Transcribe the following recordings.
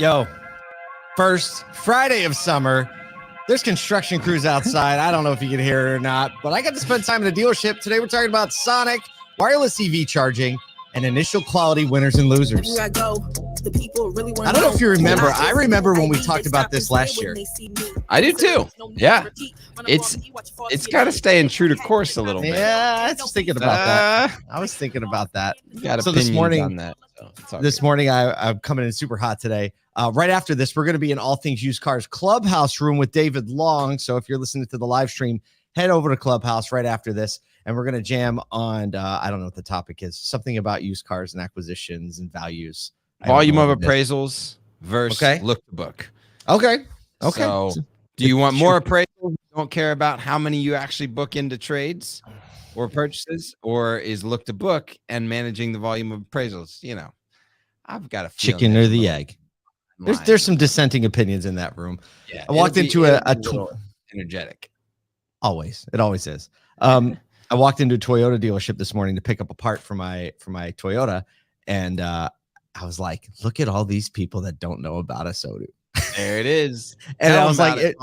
Yo, first Friday of summer. There's construction crews outside. I don't know if you can hear it or not, but I got to spend time in a dealership. Today we're talking about Sonic, wireless EV charging, and initial quality winners and losers. I don't know if you remember. I remember when we talked about this last year. I do too. Yeah. It's kind of staying true to course a little bit. Yeah, I was thinking about that. I was thinking about that. Got so opinions this morning, on that. So this morning, I'm coming in super hot today. Right after this, we're going to be in All Things Used Cars Clubhouse room with David Long. So if you're listening to the live stream, head over to Clubhouse right after this. And we're going to jam on, I don't know what the topic is, something about used cars and acquisitions and values. Volume of appraisals versus look the book. Okay. So do you want more appraisals? You don't care about how many you actually book into trades or purchases, or is look to book and managing the volume of appraisals? You know, I've got a chicken or the egg. There's some dissenting opinions in that room. Yeah, I walked into a energetic. It always is. I walked into a Toyota dealership this morning to pick up a part for my Toyota, and I was like, "Look at all these people that don't know about Asodu." There it is. And I was like,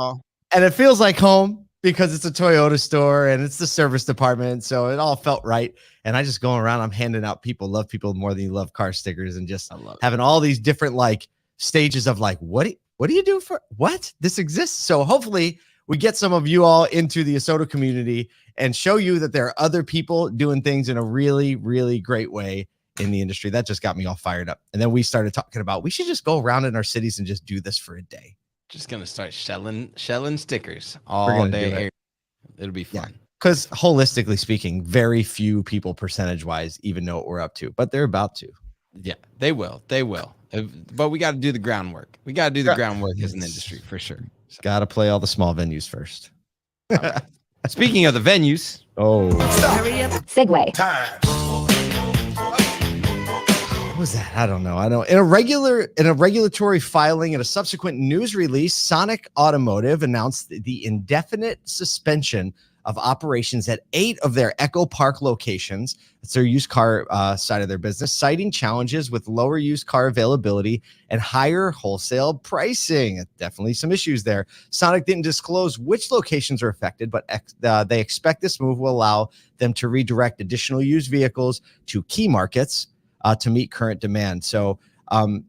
and it feels like home because it's a Toyota store and it's the service department, so it all felt right. And I just going around, I'm handing out love people more than you love car stickers, and just having all these different like stages of like, what do you do for what this exists? So hopefully we get some of you all into the Asodu community and show you that there are other people doing things in a really, really great way in the industry. That just got me all fired up. And then we started talking about we should just go around in our cities and just do this for a day. Just gonna start shelling stickers all day. It'll be fun. Because holistically speaking, very few people percentage-wise even know what we're up to, but they're about to. Yeah, they will. But we got to do the groundwork. We got to do the groundwork as an industry for sure. So. Got to play all the small venues first. Right. Speaking of the venues. Segue. Time. What was that? I don't know. In a regulatory filing and a subsequent news release, Sonic Automotive announced the indefinite suspension of operations at 8 of their EchoPark locations. It's their used car side of their business, citing challenges with lower used car availability and higher wholesale pricing. Definitely some issues there. Sonic didn't disclose which locations are affected, but they expect this move will allow them to redirect additional used vehicles to key markets to meet current demand. So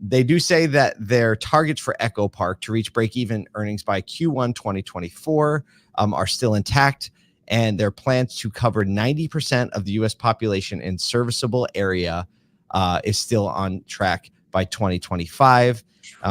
they do say that their targets for EchoPark to reach break-even earnings by Q1 2024 are still intact, and their plans to cover 90% of the U.S. population in serviceable area is still on track by 2025.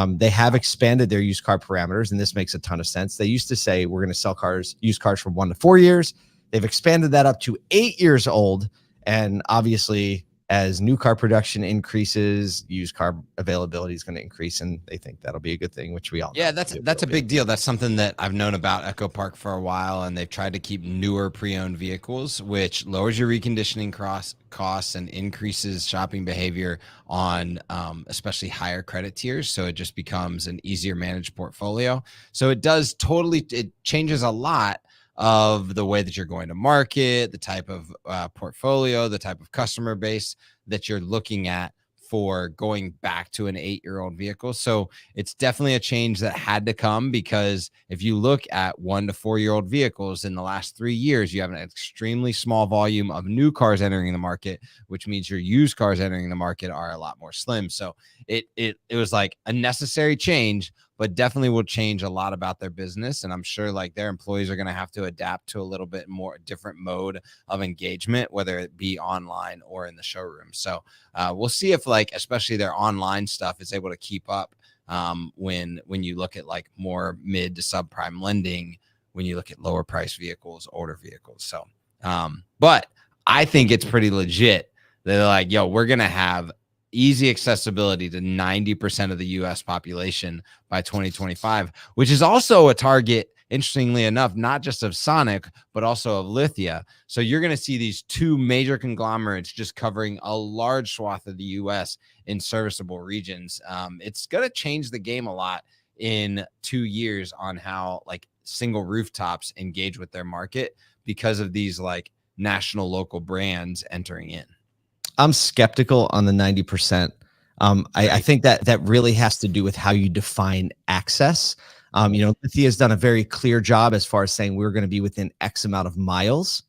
They have expanded their used car parameters, and this makes a ton of sense. They used to say we're going to sell used cars from 1 to 4 years. They've expanded that up to 8 years old, and obviously, as new car production increases, used car availability is going to increase, and they think that'll be a good thing, which we all know. Yeah, that's a big deal. That's something that I've known about EchoPark for a while, and they've tried to keep newer pre-owned vehicles, which lowers your reconditioning costs and increases shopping behavior on especially higher credit tiers. So it just becomes an easier managed portfolio. So it changes a lot of the way that you're going to market, the type of portfolio, the type of customer base that you're looking at for going back to an 8-year-old vehicle. So it's definitely a change that had to come, because if you look at 1 to 4-year-old vehicles in the last 3 years, you have an extremely small volume of new cars entering the market, which means your used cars entering the market are a lot more slim. So it was like a necessary change, but definitely will change a lot about their business. And I'm sure like their employees are going to have to adapt to a little bit more different mode of engagement, whether it be online or in the showroom. So we'll see if like, especially their online stuff is able to keep up when you look at like more mid to subprime lending, when you look at lower price vehicles, older vehicles. So, but I think it's pretty legit. They're like, yo, we're going to have easy accessibility to 90% of the US population by 2025, which is also a target, interestingly enough, not just of Sonic, but also of Lithia. So you're going to see these two major conglomerates just covering a large swath of the US in serviceable regions. It's going to change the game a lot in 2 years on how like single rooftops engage with their market because of these like national local brands entering in. I'm skeptical on the 90%. I think that really has to do with how you define access. Lithia's done a very clear job as far as saying we're going to be within X amount of miles,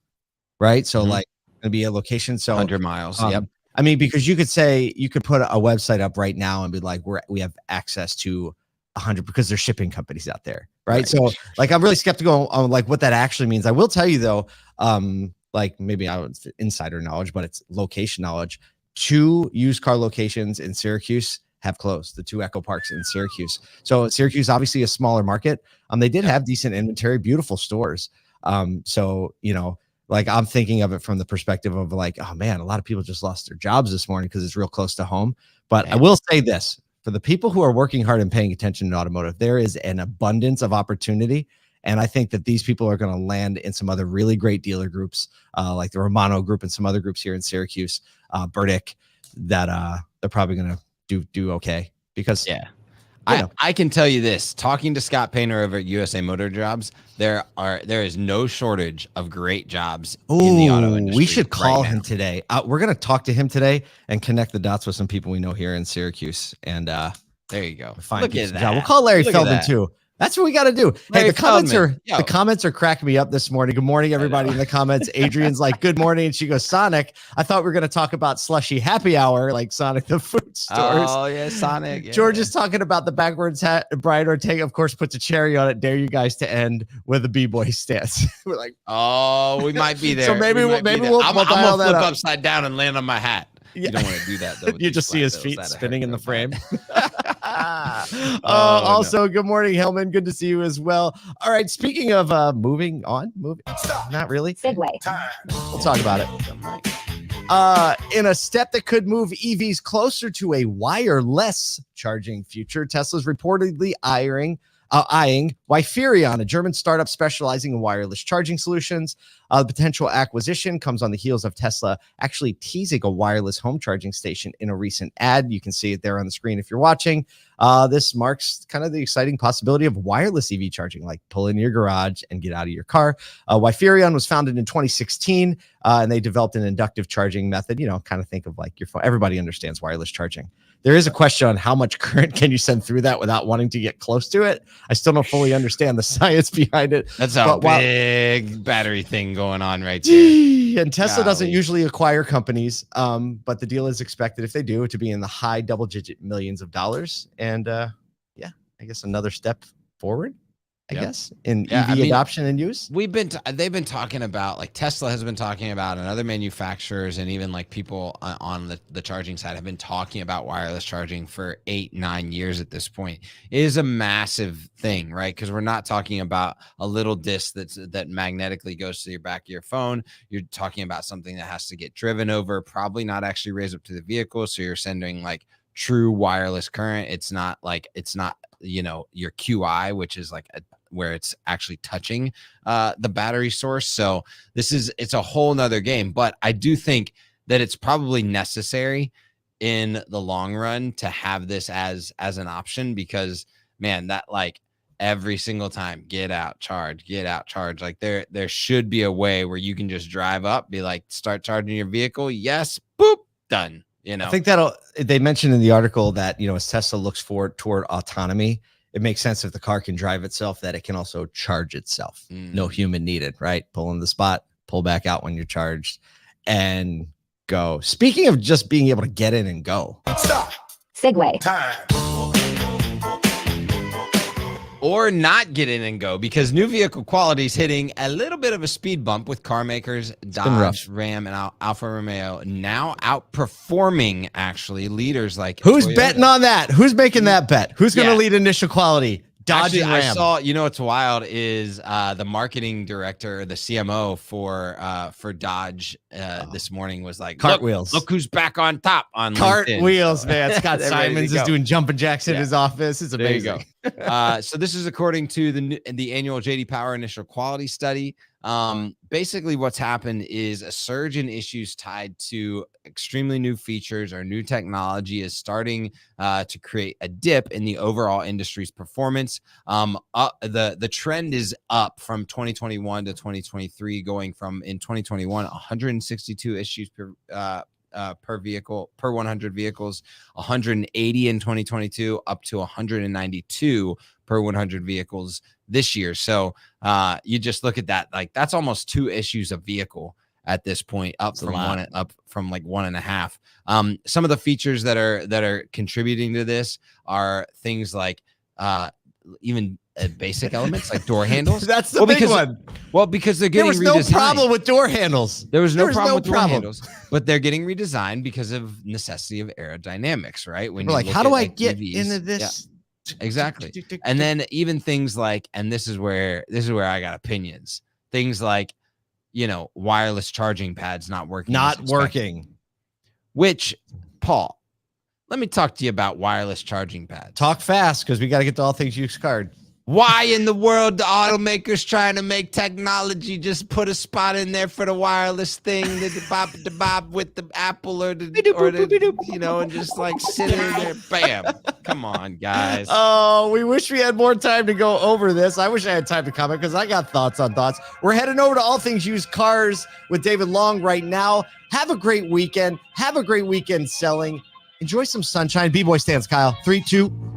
right? So like going to be a location. So 100 miles. Yep. I mean, because you could put a website up right now and be like, we have access to 100 because there's shipping companies out there, right? So like, I'm really skeptical on like what that actually means. I will tell you though, like maybe I was insider knowledge, but it's location knowledge. 2 used car locations in Syracuse have closed, the 2 EchoParks in Syracuse. So Syracuse, obviously a smaller market. They did have decent inventory, beautiful stores. So, like I'm thinking of it from the perspective of like, oh man, a lot of people just lost their jobs this morning because it's real close to home. But I will say this, for the people who are working hard and paying attention in automotive, there is an abundance of opportunity. And I think that these people are going to land in some other really great dealer groups, like the Romano Group and some other groups here in Syracuse, Burdick, that they're probably going to do okay because I can tell you this, talking to Scott Painter over at USA Motor Jobs, there is no shortage of great jobs in the auto industry. We should call him today. We're going to talk to him today and connect the dots with some people we know here in Syracuse. And there you go. Look at that. We'll call Larry Feldman too. That's what we got to do. Hey, the comments are cracking me up this morning. Good morning, everybody in the comments. Adrian's like, good morning. And she goes, Sonic, I thought we were going to talk about slushy happy hour, like Sonic the food stores. Oh, yeah, Sonic. Yeah. George is talking about the backwards hat. Brian Ortega, of course, puts a cherry on it. Dare you guys to end with a B-boy stance. We're like, oh, we might be there. So maybe we'll I'm going to flip upside down and land on my hat. You don't want to do that, though. You just see his feet spinning in the frame. Also, good morning, Hellman. Good to see you as well. All right, speaking of moving, not really. Segue. We'll talk about it. In a step that could move EVs closer to a wireless charging future, Tesla's reportedly eyeing Wiferion, a German startup specializing in wireless charging solutions. The potential acquisition comes on the heels of Tesla actually teasing a wireless home charging station in a recent ad. You can see it there on the screen if you're watching. This marks kind of the exciting possibility of wireless EV charging, like pull in your garage and get out of your car. Wiferion was founded in 2016, and they developed an inductive charging method. Kind of think of like your phone. Everybody understands wireless charging. There is a question on how much current can you send through that without wanting to get close to it. I still don't fully understand the science behind it. That's a big battery thing going on right there. And Tesla doesn't usually acquire companies, but the deal is expected, if they do, to be in the high double-digit millions of dollars. And I guess another step forward, I guess, in EV adoption and use. They've been talking about, like Tesla has been talking about, and other manufacturers, and even like people on the charging side have been talking about wireless charging for 8-9 years at this point. It is a massive thing, right? Because we're not talking about a little disc that magnetically goes to your back of your phone. You're talking about something that has to get driven over, probably not actually raised up to the vehicle. So you're sending like true wireless current. It's not your QI, which is like where it's actually touching the battery source. So it's a whole nother game, but I do think that it's probably necessary in the long run to have this as an option, because man, that like every single time, get out, charge. Like there should be a way where you can just drive up, be like, start charging your vehicle. Yes. Boop, done. I think they mentioned in the article that, as Tesla looks toward autonomy, it makes sense if the car can drive itself, that it can also charge itself. No human needed, right? Pull in the spot, pull back out when you're charged, and go. Speaking of just being able to get in and go. Stop. Segue. Time. Or not get in and go, because new vehicle quality is hitting a little bit of a speed bump with car makers Dodge, Ram, and Alfa Romeo now outperforming actually leaders like Who's Toyota. Betting on that? Who's making that bet? Who's going to lead initial quality? Dodge and Ram. I saw, what's wild is the marketing director, the CMO for Dodge this morning was like, cartwheels. Look who's back on top on cartwheels, LinkedIn. Man. Scott Simons is doing jumping jacks in his office. It's amazing. There you go. So this is according to the annual JD Power initial quality study. Basically what's happened is a surge in issues tied to extremely new features or new technology is starting to create a dip in the overall industry's performance. The trend is up from 2021 to 2023, going from in 2021, 162 issues per vehicle, per 100 vehicles, 180 in 2022, up to 192 per 100 vehicles this year. So you just look at that, like that's almost 2 issues a vehicle at this point, up from like 1.5. Some of the features that are contributing to this are things like even basic elements like door handles. That's the big one. Well, because they're getting redesigned. There was no problem with door handles. There was no problem with door handles, but they're getting redesigned because of necessity of aerodynamics, right? When we're like, how do I get into this? Yeah, exactly. And then even things like, and this is where I got opinions. Things like, wireless charging pads not working. Which, Paul, let me talk to you about wireless charging pads. Talk fast, because we got to get to all things used card. Why in the world the automakers trying to make technology just put a spot in there for the wireless thing, the bob with the Apple or the and just like sit in there, bam. Come on, guys. Oh, we wish we had more time to go over this. I wish I had time to comment because I got thoughts on thoughts. We're heading over to All Things Used Cars with David Long right now. Have a great weekend. Have a great weekend selling. Enjoy some sunshine. B-Boy stands, Kyle. 3, 2.